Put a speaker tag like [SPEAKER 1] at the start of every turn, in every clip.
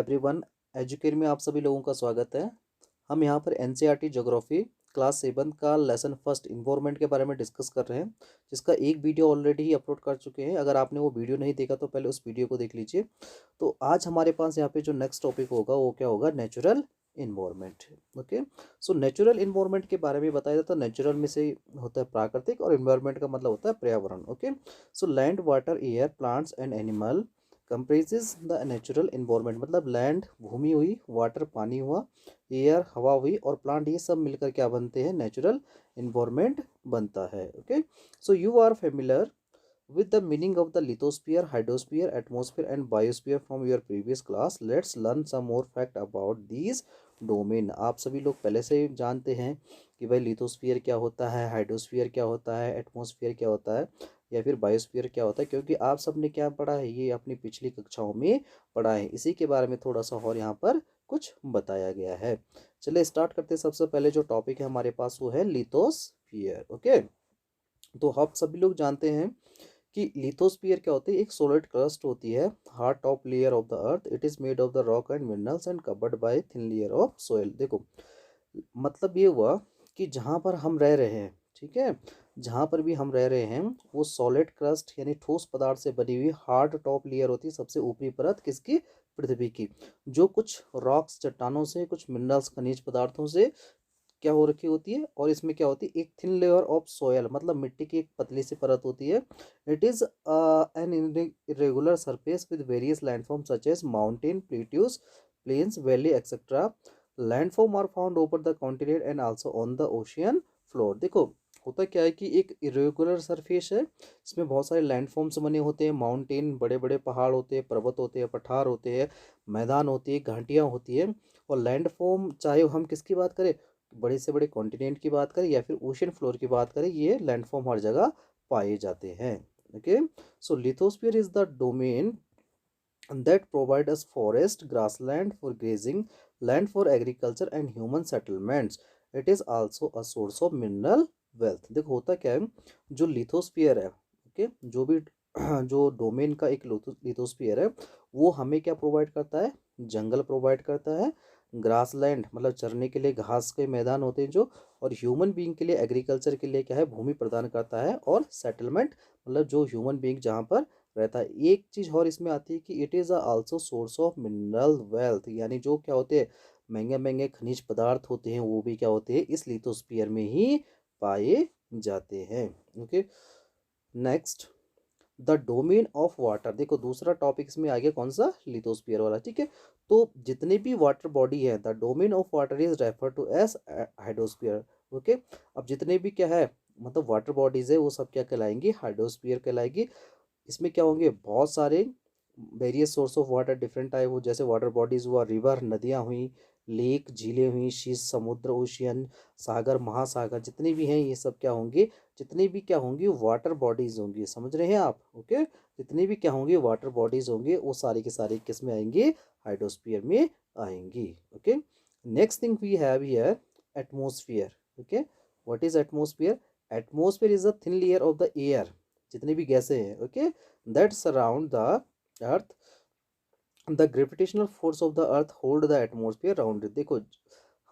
[SPEAKER 1] Everyone. Educate में आप सभी लोगों का स्वागत है। हम यहाँ पर एनसीईआरटी ज्योग्राफी क्लास 7 का लेसन फर्स्ट इन्वायरमेंट के बारे में डिस्कस कर रहे हैं, जिसका एक वीडियो ऑलरेडी ही अपलोड कर चुके हैं। अगर आपने वो वीडियो नहीं देखा तो पहले उस वीडियो को देख लीजिए। तो आज हमारे पास यहाँ पे जो नेक्स्ट टॉपिक होगा वो क्या होगा, natural environment. Okay, so natural environment के बारे में बताया जाता है। नेचुरल में से होता है प्राकृतिक, और इन्वायरमेंट का मतलब होता है पर्यावरण। Okay, so land, water, air, plants and animal comprises the natural environment. मतलब लैंड भूमि हुई, वाटर पानी हुआ, एयर हवा हुई, और प्लांट, ये सब मिलकर क्या बनते हैं, नेचुरल इन्वायरमेंट बनता है। Okay, so you are familiar with the meaning of the lithosphere, hydrosphere, atmosphere and biosphere from your previous class. Let's learn some more fact about these domain. आप सभी लोग पहले से जानते हैं कि भाई लिथोस्फीयर क्या होता है, हाइड्रोस्फीयर क्या होता है, एटमॉस्फेयर क्या होता है, या फिर बायोस्फीयर क्या होता है, क्योंकि आप सब ने क्या पढ़ा है, ये अपनी पिछली कक्षाओं में पढ़ा है। इसी के बारे में थोड़ा सा और यहाँ पर कुछ बताया गया है। चलिए स्टार्ट करते हैं। सबसे पहले जो टॉपिक है हमारे पास वो है लिथोस्फीयर। ओके, तो आप सभी लोग जानते हैं कि लिथोस्फीयर क्या होती है। एक सॉलिड क्रस्ट होती है, hard top layer of the earth. It is made of the rock and minerals and covered by thin layer of soil. देखो, मतलब ये हुआ कि जहाँ पर हम रह रहे हैं, ठीक है, जहाँ पर भी हम रह रहे हैं वो सॉलिड क्रस्ट यानी ठोस पदार्थ से बनी हुई हार्ड टॉप लेयर होती है, सबसे ऊपरी परत किसकी, पृथ्वी की, जो कुछ रॉक्स चट्टानों से, कुछ मिनरल्स खनिज पदार्थों से क्या हो रखी होती है। और इसमें क्या होती है, एक थिन लेयर ऑफ सोयल, मतलब मिट्टी की एक पतली सी परत होती है। It is an irregular surface with various landform such as mountain, plateaus, plains, valley etcetera. Landform are found over the continent and also on the ocean floor. देखो, होता क्या है कि एक इरेगुलर सरफेस है, इसमें बहुत सारे लैंडफॉर्म्स बने होते हैं। माउंटेन, बड़े बड़े पहाड़ होते हैं, पर्वत होते हैं, पठार होते हैं, मैदान होती है, घाटियाँ होती है। और लैंडफॉर्म चाहे हम किसकी बात करें, बड़े से बड़े कॉन्टिनेंट की बात करें या फिर ओशन फ्लोर की बात करें, ये लैंडफॉर्म हर जगह पाए जाते हैं। Okay, so lithosphere is the domain that provide us forest, grassland for grazing, land for agriculture and human settlements. It is also a source of mineral wealth. देखो होता क्या है, जो लिथोस्फीयर है, ओके, जो भी जो डोमेन का एक लिथोस्फीयर है, वो हमें क्या प्रोवाइड करता है, जंगल प्रोवाइड करता है, ग्रासलैंड मतलब चरने के लिए घास के मैदान होते हैं जो, और ह्यूमन बीइंग के लिए, एग्रीकल्चर के लिए क्या है, भूमि प्रदान करता है, और सेटलमेंट मतलब जो ह्यूमन बीइंग जहाँ पर रहता है। एक चीज़ और इसमें आती है कि it is also source of mineral wealth, यानी जो क्या होते हैं, महंगे महंगे खनिज पदार्थ होते हैं, वो भी क्या होते हैं, इस लिथोस्फीयर में ही पाए जाते हैं। Okay, next, the domain of water. देखो दूसरा टॉपिक इसमें आ गया कौन सा, लिथोस्फीयर वाला, ठीक है। तो जितने भी वाटर बॉडी है, the domain of water is refer to as hydrosphere. Okay, अब जितने भी क्या है, मतलब वाटर बॉडीज है, वो सब क्या कहलाएंगी, हाइड्रोस्फीयर कहलाएगी। इसमें क्या होंगे, बहुत सारे various source of water, different type हो, जैसे वाटर बॉडीज हुआ, रिवर नदियाँ हुई, लेक झीलें हुई, शीश समुद्र, ओशियन, सागर, महासागर, जितने भी हैं ये सब क्या होंगे, जितने भी क्या होंगी वाटर बॉडीज होंगी। समझ रहे हैं आप। ओके, जितने भी क्या होंगे वाटर बॉडीज होंगे, वो सारी के सारी किस में आएंगे, हाइड्रोस्फीयर में आएंगी। Okay, next thing we have here, atmosphere. Okay, what is atmosphere. Atmosphere is a thin layer of the air, जितने भी गैसें हैं, okay, that surround the earth. The gravitational force of the earth hold the atmosphere round it. देखो,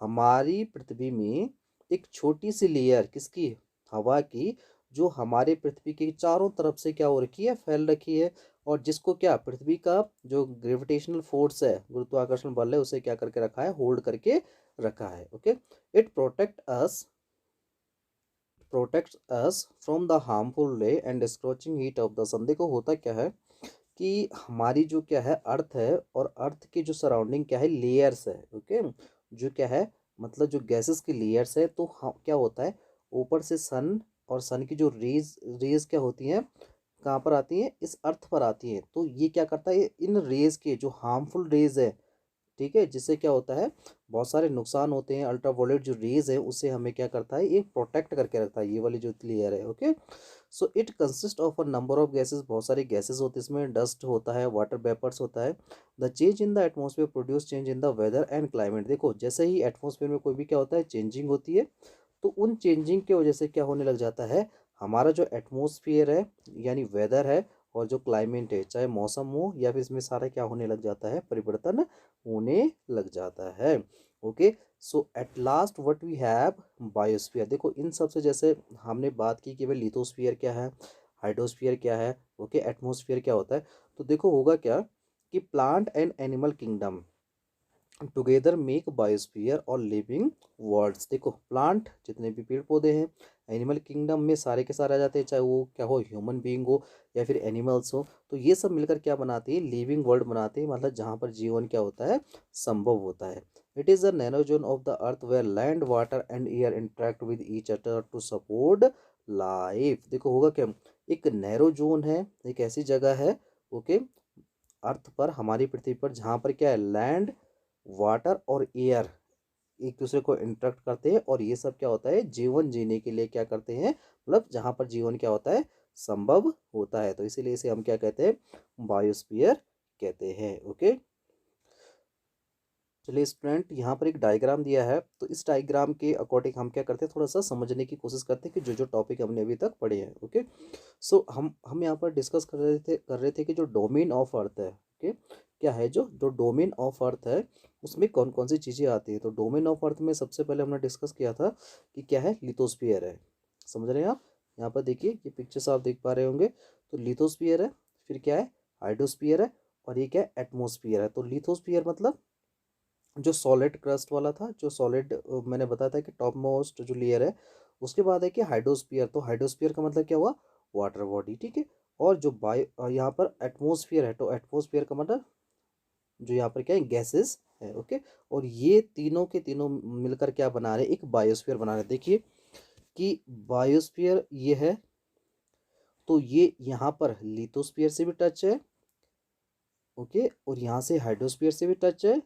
[SPEAKER 1] हमारी पृथ्वी में एक छोटी सी layer किसकी, हवा की, जो हमारे पृथ्वी के चारों तरफ से क्या हो रखी है, फैल रखी है, और जिसको क्या, पृथ्वी का जो ग्रेविटेशनल फोर्स है, गुरुत्वाकर्षण बल है, उसे क्या करके रखा है, होल्ड करके रखा है। Okay, it protects us from the harmful रे एंड स्corching हीट ऑफ द सन। देखो होता क्या है कि हमारी जो क्या है अर्थ है, और अर्थ की जो सराउंडिंग क्या है, लेयर्स है। ओके, जो क्या है, मतलब जो गैसेस की लेयर्स है, तो क्या होता है, ऊपर से सन, और सन की जो रेज रेज क्या होती हैं, कहाँ पर आती हैं, इस अर्थ पर आती हैं। तो ये क्या करता है, इन रेज के जो हार्मफुल रेज है, ठीक है, जिससे क्या होता है, बहुत सारे नुकसान होते हैं, अल्ट्रावायलेट जो रेज है उससे हमें क्या करता है, ये प्रोटेक्ट करके रखता है, ये वाली जो लेयर है। Okay, so it consist of a number of gases, बहुत सारे गैसेस होते हैं इसमें, डस्ट होता है, वाटर वेपर्स होता है। The change in the atmosphere produce change in the weather and climate. देखो जैसे ही एटमोसफेयर में कोई भी क्या होता है, चेंजिंग होती है, तो उन चेंजिंग की वजह से क्या होने लग जाता है, हमारा जो एटमोसफियर है यानी वेदर है, और जो क्लाइमेट है, चाहे मौसम हो या फिर इसमें सारा क्या होने लग जाता है, परिवर्तन होने लग जाता है। Okay, so at last what we have, biosphere. देखो इन सब से जैसे हमने बात की कि भाई लिथोस्फीयर क्या है, हाइड्रोस्फीयर क्या है, ओके, एटमोस्फीयर क्या होता है। तो देखो होगा क्या कि plant and animal kingdom together make biosphere और लिविंग वर्ल्ड्स। देखो प्लांट जितने भी पेड़ पौधे हैं, एनिमल किंगडम में सारे के सारे आ जाते हैं, चाहे वो क्या हो, ह्यूमन बीइंग हो या फिर एनिमल्स हो। तो ये सब मिलकर क्या बनाते हैं, लिविंग वर्ल्ड बनाते हैं, मतलब जहाँ पर जीवन क्या होता है, संभव होता है। It is the narrow zone of the earth where land water and air interact with each other to support life. देखो होगा क्या, एक नैरो जोन है, एक ऐसी जगह है, ओके, अर्थ पर, हमारी पृथ्वी पर, जहाँ पर क्या है, लैंड, वाटर और एयर एक दूसरे को इंटरेक्ट करते हैं, और ये सब क्या होता है, जीवन जीने के लिए क्या करते हैं, मतलब जहाँ पर जीवन क्या होता है, संभव होता है। तो इसीलिए इसे हम क्या कहते हैं, बायोस्फीयर कहते हैं। ओके, चलिए स्टूडेंट, यहाँ पर एक डायग्राम दिया है, तो इस डायग्राम के अकॉर्डिंग हम क्या करते हैं, थोड़ा सा समझने की कोशिश करते हैं कि जो जो टॉपिक हमने अभी तक पढ़े हैं। ओके, सो हम यहाँ पर डिस्कस कर रहे थे कि जो डोमेन ऑफ अर्थ है, ओके, क्या है, जो जो डोमेन ऑफ अर्थ है उसमें कौन कौन सी चीज़ें आती है। तो डोमेन ऑफ अर्थ में सबसे पहले हमने डिस्कस किया था कि क्या है, लिथोस्फीयर है। समझ रहे हैं आप, यहाँ पर देखिए ये पिक्चर्स आप देख पा रहे होंगे। तो लिथोस्फीयर है, फिर क्या है, हाइड्रोस्फीयर है, और ये क्या है, एटमोस्फियर है। तो लिथोस्फीयर मतलब जो सॉलिड क्रस्ट वाला था, जो सॉलिड मैंने बताया था कि टॉप मोस्ट जो लेयर है, उसके बाद है कि हाइड्रोस्फीयर। तो हाइड्रोस्फीयर का मतलब क्या हुआ, वाटर बॉडी, ठीक है। और जो बायो यहाँ पर एटमोस्फियर है, तो एटमोस्फियर का मतलब जो यहाँ पर क्या है, गैसेस है, ओके। और ये तीनों के तीनों मिलकर क्या बना रहे हैं, एक बायोस्फीयर बना रहे हैं। देखिए कि बायोस्फीयर ये है, तो ये यहाँ पर लिथोस्फीयर से भी टच है, ओके, और यहाँ से हाइड्रोस्फीयर से भी टच है,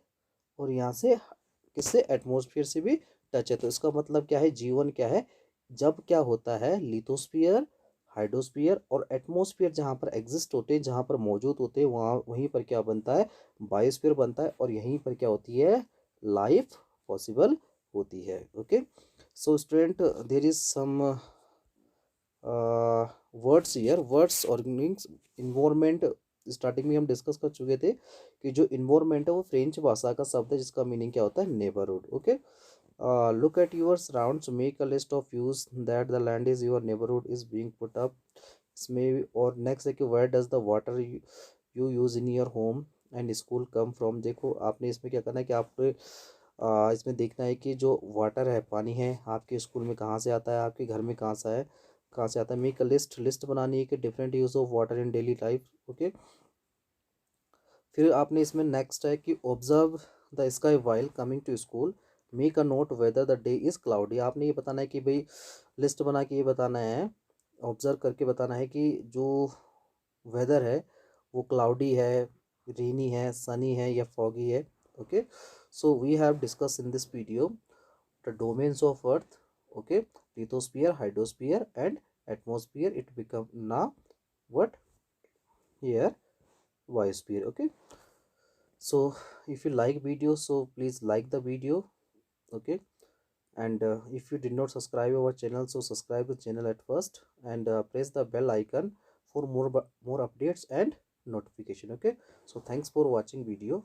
[SPEAKER 1] और यहाँ से किससे, एटमॉस्फेयर से भी टच है। तो इसका मतलब क्या है, जीवन क्या है, जब क्या होता है, लिथोस्फीयर, हाइड्रोस्फीयर और एटमॉस्फेयर जहाँ पर एग्जिस्ट होते हैं, जहाँ पर मौजूद होते हैं, वहाँ वहीं पर क्या बनता है, बायोस्फीयर बनता है, और यहीं पर क्या होती है, लाइफ पॉसिबल होती है। Okay, so student, there is some words here, words और मीन्स इन्वायरमेंट। स्टार्टिंग में हम डिस्कस कर चुके थे कि जो इन्वायरमेंट है वो फ्रेंच भाषा का शब्द है, जिसका मीनिंग क्या होता है, neighbourhood. Okay, look at your surrounds, make a list of uses that the land is your neighbourhood is being put up. इसमें और नेक्स्ट है कि where does the water you use in your home and school come from. देखो आपने इसमें क्या करना है कि आप इसमें देखना है कि जो वाटर है, पानी है, आपके स्कूल में कहाँ से आता है, आपके घर में कहाँ से आता है। मेक अ लिस्ट, लिस्ट बनानी है कि different use of water in daily life. Okay, फिर आपने इसमें नेक्स्ट है कि observe the sky while coming to school, make a note whether the day is cloudy. आपने ये बताना है कि भाई, लिस्ट बना के ये बताना है, ऑब्जर्व करके बताना है कि जो वेदर है वो क्लाउडी है, रेनी है, सनी है या फॉगी है। Okay, so we have discuss in this video the domains of earth, okay, lithosphere, hydrosphere and atmosphere. It become now what, here, biosphere. Okay, so if you like video, so please like the video, okay. And if you did not subscribe our channel, so subscribe the channel at first, and press the bell icon for more updates and notification. Okay, so thanks for watching video.